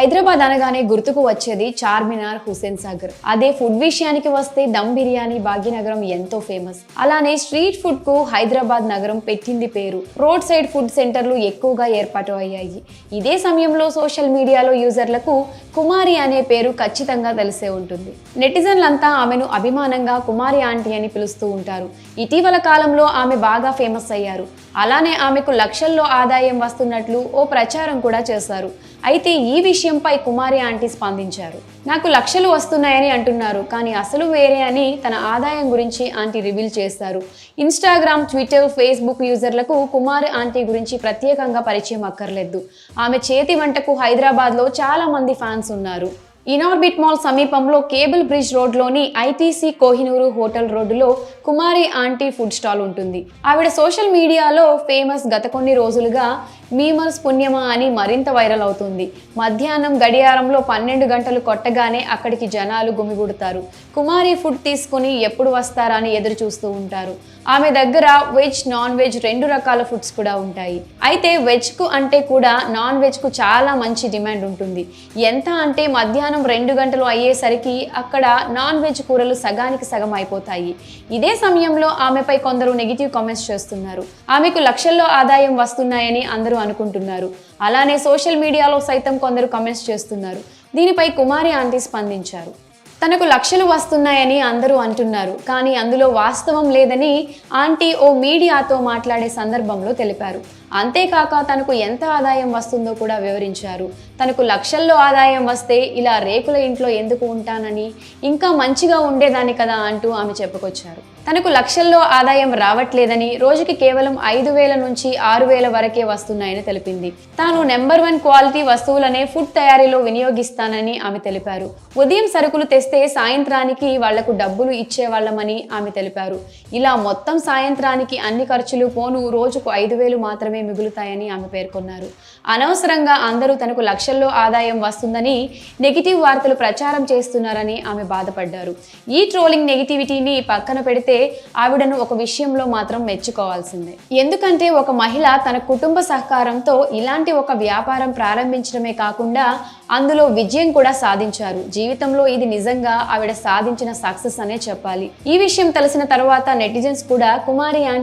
హైదరాబాద్ అనగానే గుర్తుకు వచ్చేది చార్మినార్, హుస్సేన్ సాగర్. అదే ఫుడ్ విషయానికి వస్తే దమ్ బిర్యానీ భాగ్యనగరం ఎంతో ఫేమస్. అలానే స్ట్రీట్ ఫుడ్ కు హైదరాబాద్ నగరం పెట్టింది పేరు. రోడ్ సైడ్ ఫుడ్ సెంటర్లు ఎక్కువగా ఏర్పాటు అయ్యాయి. ఇదే సమయంలో సోషల్ మీడియాలో యూజర్లకు కుమారి అనే పేరు ఖచ్చితంగా తెలిసే ఉంటుంది. నెటిజన్లంతా ఆమెను అభిమానంగా కుమారి ఆంటీ అని పిలుస్తూ ఉంటారు. ఇటీవల కాలంలో ఆమె బాగా ఫేమస్ అయ్యారు. అలానే ఆమెకు లక్షల్లో ఆదాయం వస్తున్నట్లు ఓ ప్రచారం కూడా చేశారు. అయితే ఈ విషయంపై కుమారి ఆంటీ స్పందించారు. నాకు లక్షలు వస్తున్నాయని అంటున్నారు, కానీ అసలు వేరే అని తన ఆదాయం గురించి ఆంటీ రివీల్ చేశారు. ఇన్స్టాగ్రామ్, ట్విట్టర్, ఫేస్బుక్ యూజర్లకు కుమారి ఆంటీ గురించి ప్రత్యేకంగా పరిచయం అక్కర్లేదు. ఆమె చేతి వంటకు హైదరాబాద్లో చాలా మంది ఫ్యాన్స్ ఉన్నారు. ఇనార్బిట్ మాల్ సమీపంలో కేబుల్ బ్రిడ్జ్ రోడ్లోని ఐటీసీ కోహినూరు హోటల్ రోడ్డులో కుమారి ఆంటీ ఫుడ్ స్టాల్ ఉంటుంది. ఆవిడ సోషల్ మీడియాలో ఫేమస్. గత కొన్ని రోజులుగా మీమర్స్ పుణ్యమా అని మరింత వైరల్ అవుతుంది. మధ్యాహ్నం గడియారంలో 12 గంటలు కొట్టగానే అక్కడికి జనాలు గుమిగూడుతారు. కుమారి ఫుడ్ తీసుకుని ఎప్పుడు వస్తారా అని ఎదురు చూస్తూ ఉంటారు. ఆమె దగ్గర వెజ్, నాన్ వెజ్ 2 రకాల ఫుడ్స్ కూడా ఉంటాయి. అయితే వెజ్కు అంటే కూడా నాన్ వెజ్కు చాలా మంచి డిమాండ్ ఉంటుంది. ఎంత అంటే మధ్యాహ్నం 2 గంటలు అయ్యేసరికి అక్కడ నాన్ వెజ్ కూరలు సగానికి సగం అయిపోతాయి. ఇదే సమయంలో ఆమెపై కొందరు నెగిటివ్ కామెంట్స్ చేస్తున్నారు. ఆమెకు లక్షల్లో ఆదాయం వస్తున్నాయని అందరూ అనుకుంటున్నారు. అలానే సోషల్ మీడియాలో సైతం కొందరు కామెంట్స్ చేస్తున్నారు. దీనిపై కుమారి ఆంటీ స్పందించారు. తనకు లక్షలు వస్తున్నాయని అందరూ అంటున్నారు, కానీ అందులో వాస్తవం లేదని ఆంటీ ఓ మీడియాతో మాట్లాడే సందర్భంలో తెలిపారు. అంతేకాక తనకు ఎంత ఆదాయం వస్తుందో కూడా వివరించారు. తనకు లక్షల్లో ఆదాయం వస్తే ఇలా రేకుల ఇంట్లో ఎందుకు ఉంటానని, ఇంకా మంచిగా ఉండేదాన్ని కదా అంటూ ఆమె చెప్పుకొచ్చారు. తనకు లక్షల్లో ఆదాయం రావట్లేదని, రోజుకి కేవలం 5,000 నుంచి 6,000 వరకే వస్తున్నాయని తెలిపింది. తాను నెంబర్ 1 క్వాలిటీ వస్తువులనే ఫుడ్ తయారీలో వినియోగిస్తానని ఆమె తెలిపారు. ఉదయం సరుకులు తెస్తే సాయంత్రానికి వాళ్లకు డబ్బులు ఇచ్చేవాళ్లమని ఆమె తెలిపారు. ఇలా మొత్తం సాయంత్రానికి అన్ని ఖర్చులు పోను రోజుకు 5,000 మాత్రమే మిగులుతాయని ఆమె పేర్కొన్నారు. అనవసరంగా అందరూ తనకు లక్షల్లో ఆదాయం వస్తుందని నెగిటివ్ వార్తలు ప్రచారం చేస్తున్నారని ఆమె బాధపడ్డారు. ఈ ట్రోలింగ్ నెగిటివిటీని పక్కన పెడితే ఆవిడను ఒక విషయంలో మాత్రం మెచ్చుకోవాల్సిందే. ఎందుకంటే ఒక మహిళ తన కుటుంబ సహకారంతో ఇలాంటి ఒక వ్యాపారం ప్రారంభించడమే కాకుండా అందులో విజయం కూడా సాధించారు. జీవితంలో ఇది నిజంగా ఆవిడ సాధించిన సక్సెస్ అనే చెప్పాలి. ఈ విషయం తెలిసిన తర్వాత నెటిజన్స్ కూడా కుమారి